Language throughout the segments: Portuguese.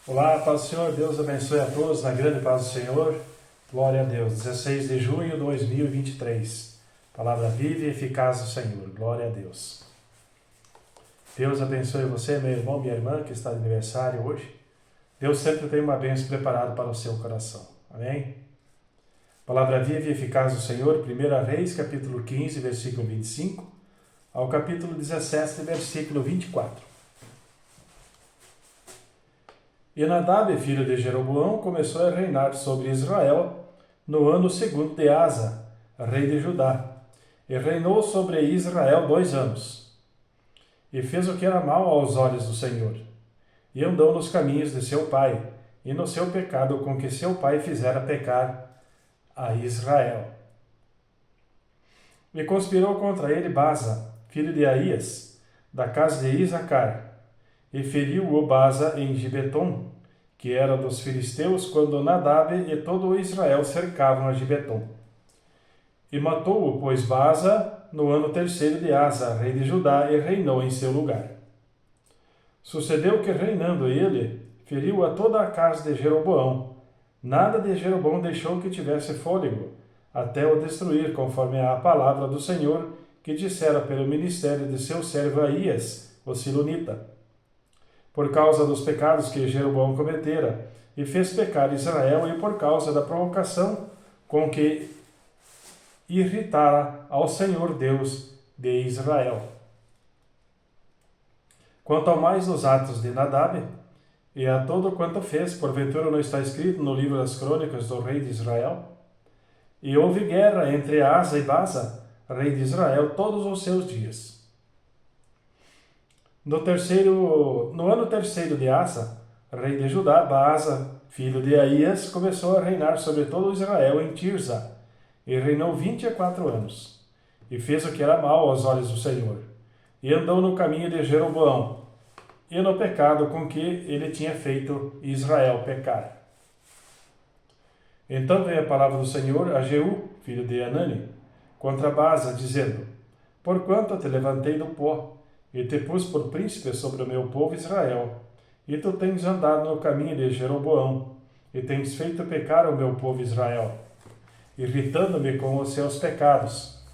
Olá, paz do Senhor, Deus abençoe a todos na grande paz do Senhor. Glória a Deus. 16 de junho de 2023. Palavra viva e eficaz do Senhor. Glória a Deus. Deus abençoe você, meu irmão, minha irmã, que está de aniversário hoje. Deus sempre tem uma bênção preparada para o seu coração. Amém? Palavra viva e eficaz do Senhor, 1 Reis, capítulo 15, versículo 25, ao capítulo 17, versículo 24. E Nadab, filho de Jeroboão, começou a reinar sobre Israel no ano segundo de Asa, rei de Judá, e reinou sobre Israel 2 anos. E fez o que era mal aos olhos do Senhor, e andou nos caminhos de seu pai, e no seu pecado com que seu pai fizera pecar a Israel. E conspirou contra ele Baasa, filho de Aías, da casa de Isacar, e feriu-o Baasa em Gibeton, que era dos filisteus, quando Nadab e todo o Israel cercavam a Gibeton. E matou-o, pois, Baasa, no ano terceiro de Asa, rei de Judá, e reinou em seu lugar. Sucedeu que, reinando ele, feriu a toda a casa de Jeroboão. Nada de Jeroboão deixou que tivesse fôlego, até o destruir, conforme a palavra do Senhor, que dissera pelo ministério de seu servo Aías, o silonita, por causa dos pecados que Jeroboão cometera, e fez pecar Israel, e por causa da provocação com que irritara ao Senhor Deus de Israel. Quanto ao mais dos atos de Nadab, e a todo quanto fez, porventura não está escrito no livro das crônicas do rei de Israel? E houve guerra entre Asa e Baasa, rei de Israel, todos os seus dias. No ano terceiro de Asa, rei de Judá, Baasa, filho de Aías, começou a reinar sobre todo Israel em Tirza, e reinou 24 anos. E fez o que era mal aos olhos do Senhor, e andou no caminho de Jeroboão, e no pecado com que ele tinha feito Israel pecar. Então veio a palavra do Senhor a Jeú, filho de Anani, contra Baasa, dizendo: Porquanto te levantei do pó, e te pus por príncipe sobre o meu povo Israel, e tu tens andado no caminho de Jeroboão, e tens feito pecar o meu povo Israel, irritando-me com os seus pecados.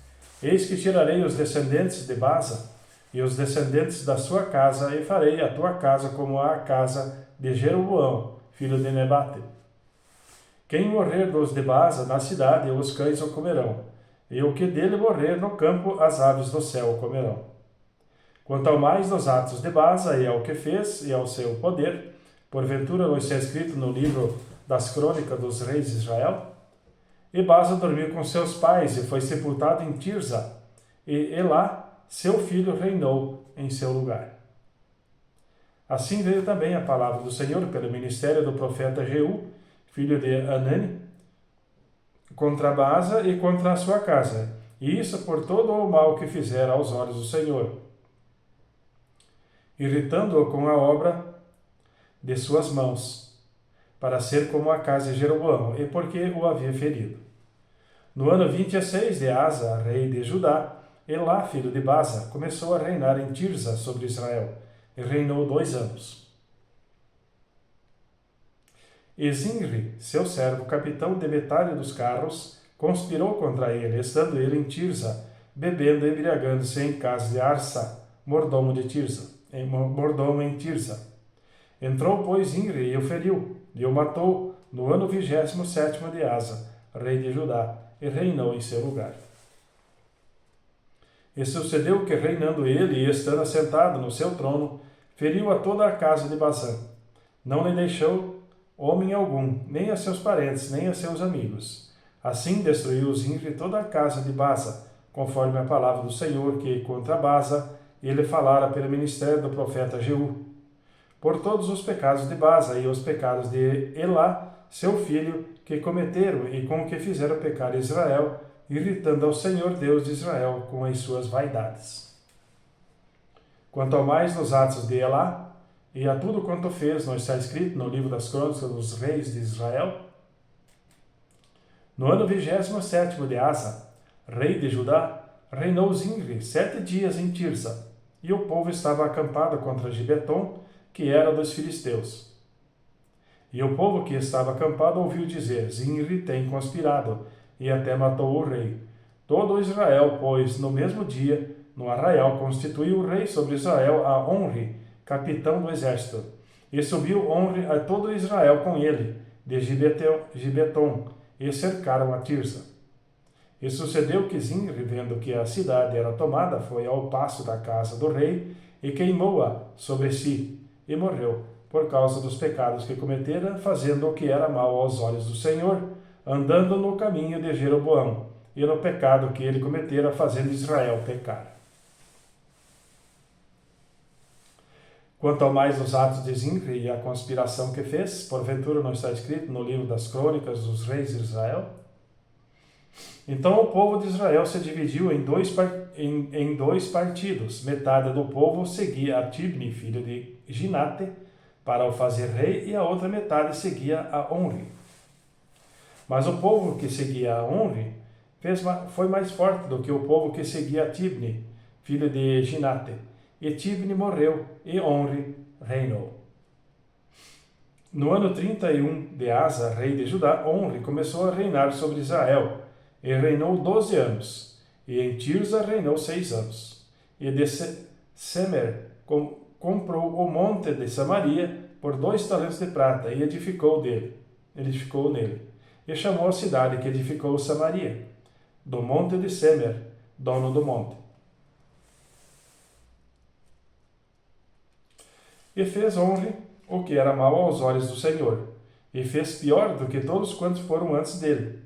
Eis que tirarei os descendentes de Baasa, e os descendentes da sua casa, e farei a tua casa como a casa de Jeroboão, filho de Nebate. Quem morrer dos de Baasa na cidade, os cães o comerão, e o que dele morrer no campo, as aves do céu o comerão. Quanto ao mais dos atos de Baasa, e ao que fez, e ao seu poder, porventura não está escrito no livro das crônicas dos reis de Israel? E Baasa dormiu com seus pais, e foi sepultado em Tirza, e Elá, seu filho, reinou em seu lugar. Assim veio também a palavra do Senhor pelo ministério do profeta Jeú, filho de Anani, contra Baasa e contra a sua casa, e isso por todo o mal que fizera aos olhos do Senhor, irritando-o com a obra de suas mãos, para ser como a casa de Jeroboão, e porque o havia ferido. No ano 26 de Asa, rei de Judá, Elá, filho de Baasa, começou a reinar em Tirza sobre Israel, e reinou 2 anos. E Zinri, seu servo, capitão de metade dos carros, conspirou contra ele, estando ele em Tirza, bebendo e embriagando-se em casa de Arsa, mordomo em Tirza. Entrou, pois, Zinri e o feriu, e o matou no ano 27º de Asa, rei de Judá, e reinou em seu lugar. E sucedeu que, reinando ele e estando assentado no seu trono, feriu a toda a casa de Basã. Não lhe deixou homem algum, nem a seus parentes, nem a seus amigos. Assim destruiu Zinri toda a casa de Baasa, conforme a palavra do Senhor que contra Baasa ele falara pelo ministério do profeta Jeú, por todos os pecados de Baasa e os pecados de Elá, seu filho, que cometeram e com que fizeram pecar Israel, irritando ao Senhor Deus de Israel com as suas vaidades. Quanto ao mais dos atos de Elá, e a tudo quanto fez, não está escrito no livro das crônicas dos reis de Israel? No ano 27º de Asa, rei de Judá, reinou Zinri 7 dias em Tirza, e o povo estava acampado contra Gibeton, que era dos filisteus. E o povo que estava acampado ouviu dizer: Zinri tem conspirado, e até matou o rei. Todo Israel, pois, no mesmo dia, no arraial, constituiu o rei sobre Israel a Onri, capitão do exército. E subiu Onri a todo Israel com ele, de Gibeton, e cercaram a Tirsa. E sucedeu que Zinri, vendo que a cidade era tomada, foi ao paço da casa do rei e queimou-a sobre si, e morreu, por causa dos pecados que cometera, fazendo o que era mal aos olhos do Senhor, andando no caminho de Jeroboão, e no pecado que ele cometera, fazendo Israel pecar. Quanto ao mais os atos de Zinri e a conspiração que fez, porventura não está escrito no livro das crônicas dos reis de Israel? Então o povo de Israel se dividiu em dois partidos. Metade do povo seguia a Tibni, filho de Ginate, para o fazer rei, e a outra metade seguia a Onri. Mas o povo que seguia a Onri foi mais forte do que o povo que seguia a Tibni, filho de Ginate. E Tibni morreu, e Onri reinou. No ano 31 de Asa, rei de Judá, Onri começou a reinar sobre Israel, e reinou 12 anos, e em Tirza reinou 6 anos. E de Semer comprou o monte de Samaria por 2 talentos de prata, e edificou nele. E chamou a cidade que edificou Samaria, do monte de Semer, dono do monte. E fez Onri o que era mal aos olhos do Senhor, e fez pior do que todos quantos foram antes dele.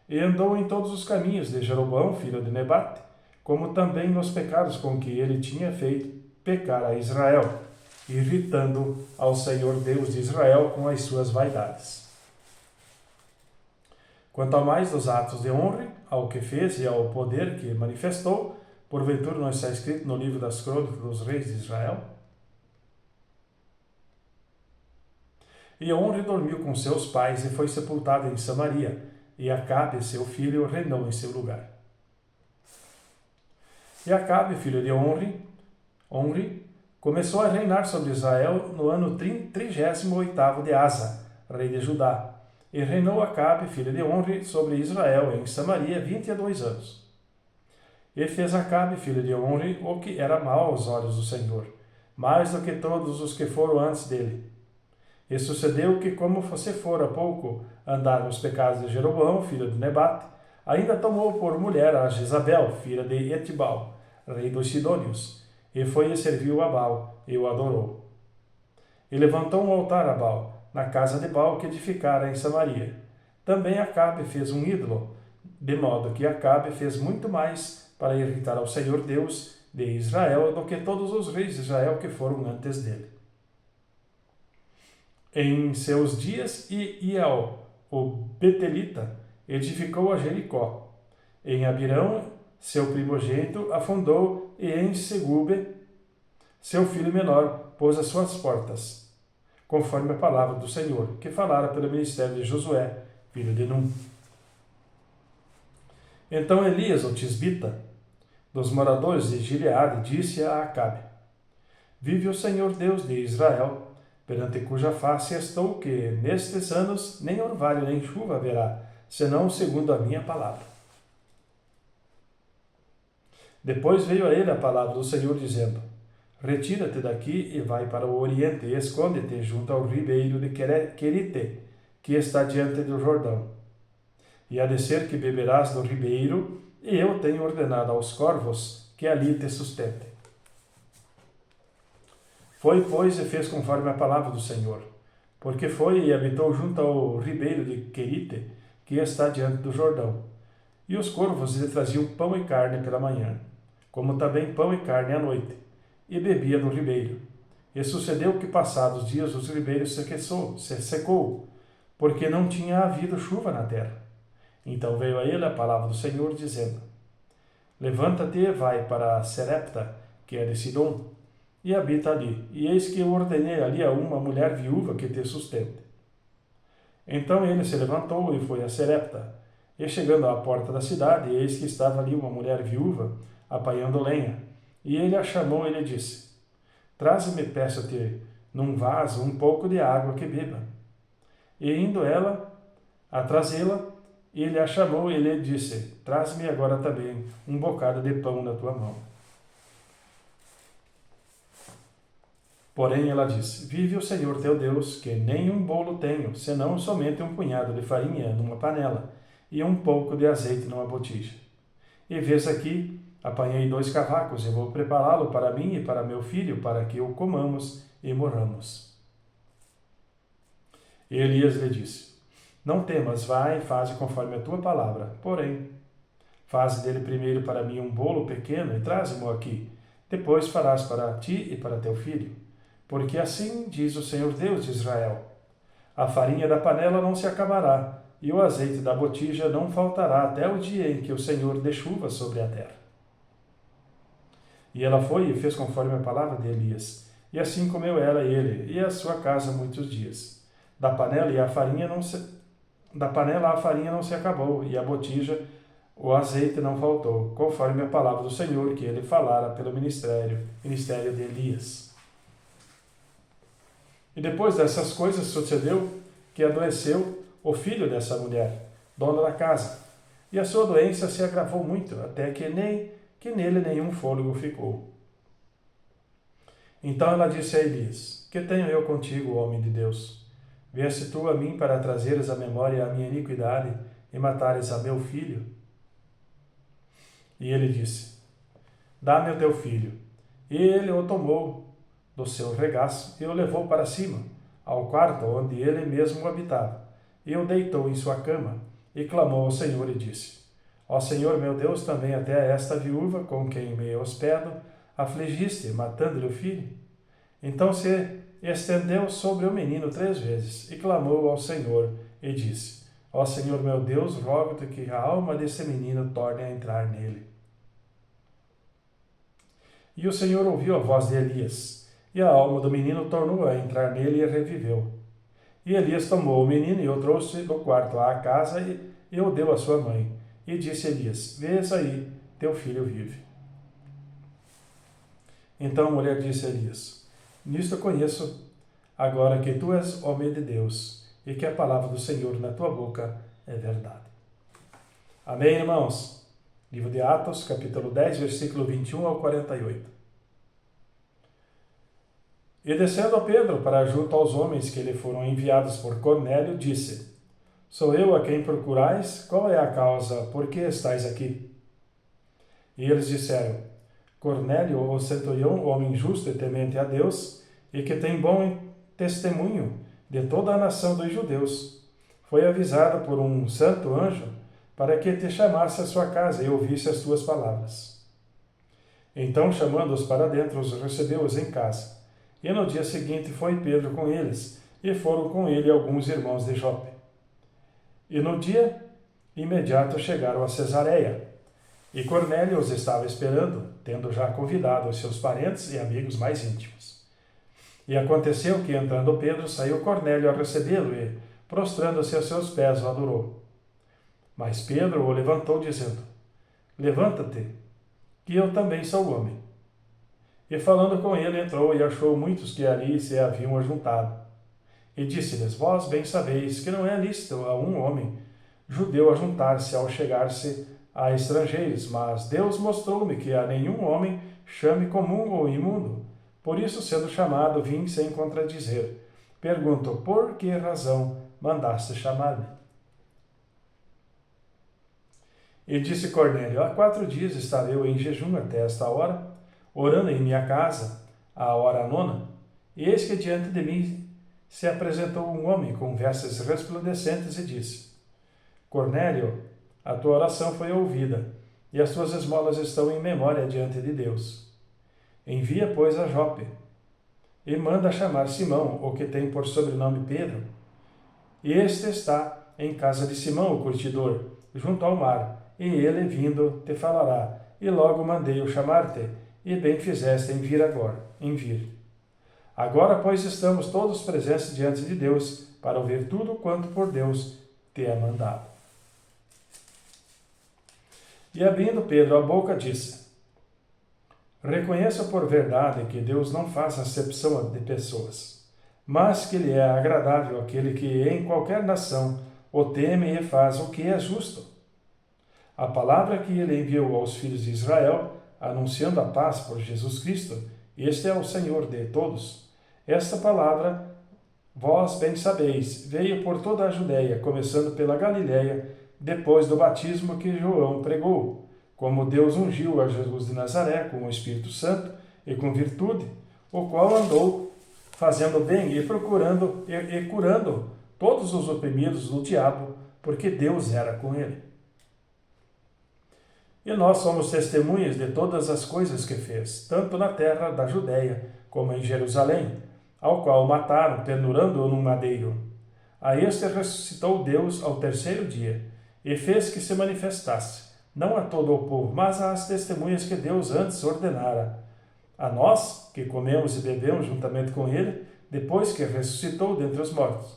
E andou em todos os caminhos de Jeroboão, filho de Nebate, como também nos pecados com que ele tinha feito pecar a Israel, irritando ao Senhor Deus de Israel com as suas vaidades. Quanto ao mais dos atos de Onri, ao que fez e ao poder que manifestou, porventura não está escrito no livro das crônicas dos reis de Israel? E Onri dormiu com seus pais e foi sepultado em Samaria, e Acabe, seu filho, reinou em seu lugar. E Acabe, filho de Onri, começou a reinar sobre Israel no ano 38º de Asa, rei de Judá. E reinou Acabe, filho de Onri, sobre Israel em Samaria 22 anos. E fez Acabe, filho de Onri, o que era mal aos olhos do Senhor, mais do que todos os que foram antes dele. E sucedeu que, como você fora pouco andar nos pecados de Jeroboão, filho de Nebate, ainda tomou por mulher a Jezabel, filha de Etibal, rei dos Sidônios, e foi e serviu a Baal, e o adorou. E levantou um altar a Baal, na casa de Baal que edificara em Samaria. Também Acabe fez um ídolo, de modo que Acabe fez muito mais para irritar ao Senhor Deus de Israel do que todos os reis de Israel que foram antes dele. Em seus dias, Iel, o Betelita, edificou a Jericó. Em Abirão, seu primogênito, afundou, e em Segube, seu filho menor, pôs as suas portas, conforme a palavra do Senhor, que falara pelo ministério de Josué, filho de Num. Então Elias, o tisbita, dos moradores de Gileade, disse a Acabe: Vive o Senhor Deus de Israel, perante cuja face estou, que nestes anos nem orvalho nem chuva haverá, senão segundo a minha palavra. Depois veio a ele a palavra do Senhor, dizendo: Retira-te daqui e vai para o oriente, e esconde-te junto ao ribeiro de Querite, que está diante do Jordão. E há de ser que beberás do ribeiro, e eu tenho ordenado aos corvos que ali te sustentem. Foi, pois, e fez conforme a palavra do Senhor, porque foi e habitou junto ao ribeiro de Querite, que está diante do Jordão. E os corvos lhe traziam pão e carne pela manhã, como também pão e carne à noite, e bebia do ribeiro. E sucedeu que, passados dias, os ribeiros se secou, porque não tinha havido chuva na terra. Então veio a ele a palavra do Senhor, dizendo: Levanta-te e vai para Serepta, que é de Sidom, e habita ali, e eis que eu ordenei ali a uma mulher viúva que te sustente. Então ele se levantou e foi a Serepta, e chegando à porta da cidade, eis que estava ali uma mulher viúva, apanhando lenha, e ele a chamou e lhe disse: Traze-me, peço-te, num vaso um pouco de água que beba. E indo ela a trazê-la, ele a chamou e lhe disse: Traz-me agora também um bocado de pão na tua mão. Porém ela disse: Vive o Senhor teu Deus, que nem um bolo tenho, senão somente um punhado de farinha numa panela e um pouco de azeite numa botija. E vês aqui, apanhei 2 cavacos e vou prepará-lo para mim e para meu filho, para que o comamos e morramos. E Elias lhe disse: Não temas, vai e faze conforme a tua palavra. Porém, faze dele primeiro para mim um bolo pequeno e traze-mo aqui. Depois farás para ti e para teu filho. Porque assim diz o Senhor Deus de Israel: a farinha da panela não se acabará, e o azeite da botija não faltará até o dia em que o Senhor dê chuva sobre a terra. E ela foi e fez conforme a palavra de Elias. E assim comeu ela e ele, e a sua casa muitos dias. Da panela a farinha não se acabou, e a botija, o azeite não faltou, conforme a palavra do Senhor que ele falara pelo ministério de Elias. E depois dessas coisas sucedeu que adoeceu o filho dessa mulher, dona da casa, e a sua doença se agravou muito, até que nele nenhum fôlego ficou. Então ela disse a Elias: Que tenho eu contigo, homem de Deus? Vieste tu a mim para trazeres à memória a minha iniquidade e matares a meu filho? E ele disse: Dá-me o teu filho. E ele o tomou do seu regaço e o levou para cima, ao quarto onde ele mesmo habitava, e o deitou em sua cama, e clamou ao Senhor e disse: Ó Senhor meu Deus, também até esta viúva com quem me hospedo afligiste, matando-lhe o filho? Então se estendeu sobre o menino 3 vezes, e clamou ao Senhor, e disse: Ó Senhor meu Deus, rogo-te que a alma desse menino torne a entrar nele. E o Senhor ouviu a voz de Elias, e a alma do menino tornou a entrar nele e reviveu. E Elias tomou o menino e o trouxe do quarto à casa e o deu à sua mãe. E disse Elias: Vês aí, teu filho vive. Então a mulher disse a Elias: Nisto conheço agora que tu és homem de Deus, e que a palavra do Senhor na tua boca é verdade. Amém, irmãos? Livro de Atos, capítulo 10, versículo 21 ao 48. E descendo a Pedro para junto aos homens que lhe foram enviados por Cornélio, disse: Sou eu a quem procurais? Qual é a causa? Por que estáis aqui? E eles disseram: Cornélio, o centurião, homem justo e temente a Deus, e que tem bom testemunho de toda a nação dos judeus, foi avisado por um santo anjo para que te chamasse à sua casa e ouvisse as tuas palavras. Então, chamando-os para dentro, os recebeu-os em casa. E no dia seguinte foi Pedro com eles, e foram com ele alguns irmãos de Jope. E no dia imediato chegaram a Cesareia. E Cornélio os estava esperando, tendo já convidado os seus parentes e amigos mais íntimos. E aconteceu que, entrando Pedro, saiu Cornélio a recebê-lo e, prostrando-se a seus pés, o adorou. Mas Pedro o levantou, dizendo: Levanta-te, que eu também sou homem. E falando com ele, entrou e achou muitos que ali se haviam ajuntado. E disse-lhes: Vós bem sabeis que não é lícito a um homem judeu ajuntar-se ao chegar-se a estrangeiros, mas Deus mostrou-me que a nenhum homem chame comum ou imundo. Por isso, sendo chamado, vim sem contradizer. Pergunto: por que razão mandaste chamar-me? E disse Cornélio: Há 4 dias estava eu em jejum até esta hora, orando em minha casa, à hora 9, e eis que diante de mim se apresentou um homem com vestes resplandecentes e disse: Cornélio, a tua oração foi ouvida, e as tuas esmolas estão em memória diante de Deus. Envia, pois, a Jope, e manda chamar Simão, o que tem por sobrenome Pedro. E este está em casa de Simão, o curtidor, junto ao mar, e ele, vindo, te falará, e logo mandei-o chamar-te, e bem fizeste em vir. Agora, pois, estamos todos presentes diante de Deus, para ouvir tudo quanto por Deus te é mandado. E abrindo Pedro a boca, disse: Reconheço por verdade que Deus não faz acepção de pessoas, mas que lhe é agradável aquele que em qualquer nação o teme e faz o que é justo. A palavra que ele enviou aos filhos de Israel, anunciando a paz por Jesus Cristo, este é o Senhor de todos. Esta palavra, vós bem sabeis, veio por toda a Judéia, começando pela Galiléia, depois do batismo que João pregou, como Deus ungiu a Jesus de Nazaré com o Espírito Santo e com virtude, o qual andou fazendo bem e procurando e curando todos os oprimidos do diabo, porque Deus era com ele. E nós somos testemunhas de todas as coisas que fez, tanto na terra da Judéia como em Jerusalém, ao qual mataram, pendurando-o num madeiro. A este ressuscitou Deus ao terceiro dia, e fez que se manifestasse, não a todo o povo, mas às testemunhas que Deus antes ordenara. A nós, que comemos e bebemos juntamente com ele, depois que ressuscitou dentre os mortos,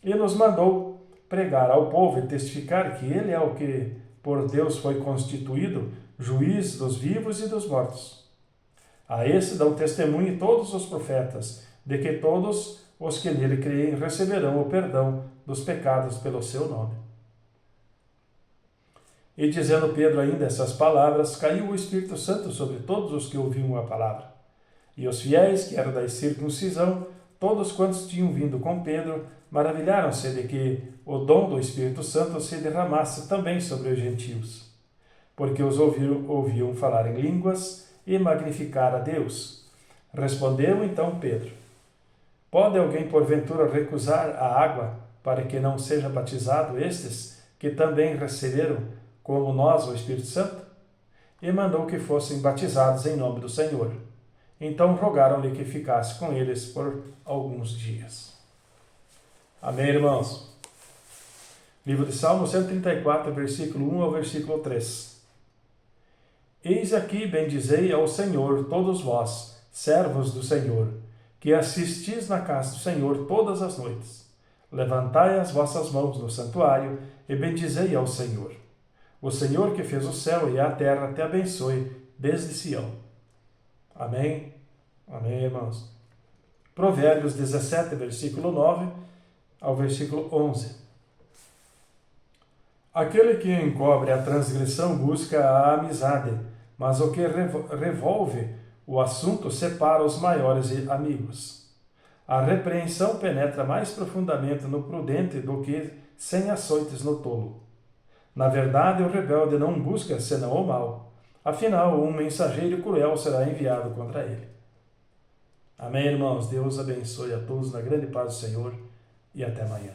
e nos mandou pregar ao povo e testificar que ele é o que por Deus foi constituído juiz dos vivos e dos mortos. A esse dão testemunho todos os profetas, de que todos os que nele creem receberão o perdão dos pecados pelo seu nome. E dizendo Pedro ainda essas palavras, caiu o Espírito Santo sobre todos os que ouviam a palavra. E os fiéis, que eram da circuncisão, todos quantos tinham vindo com Pedro, maravilharam-se de que o dom do Espírito Santo se derramasse também sobre os gentios, porque os ouviam falar em línguas e magnificar a Deus. Respondeu então Pedro: Pode alguém porventura recusar a água para que não seja batizado estes, que também receberam, como nós, o Espírito Santo? E mandou que fossem batizados em nome do Senhor. Então rogaram-lhe que ficasse com eles por alguns dias. Amém, irmãos? Livro de Salmo 134, versículo 1 ao versículo 3. Eis aqui bendizei ao Senhor todos vós, servos do Senhor, que assistis na casa do Senhor todas as noites. Levantai as vossas mãos no santuário e bendizei ao Senhor. O Senhor que fez o céu e a terra te abençoe desde Sião. Amém? Amém, irmãos? Provérbios 17, versículo 9 ao versículo 11. Aquele que encobre a transgressão busca a amizade, mas o que revolve o assunto separa os maiores amigos. A repreensão penetra mais profundamente no prudente do que 100 açoites no tolo. Na verdade, o rebelde não busca senão o mal. Afinal, um mensageiro cruel será enviado contra ele. Amém, irmãos? Deus abençoe a todos na grande paz do Senhor e até amanhã.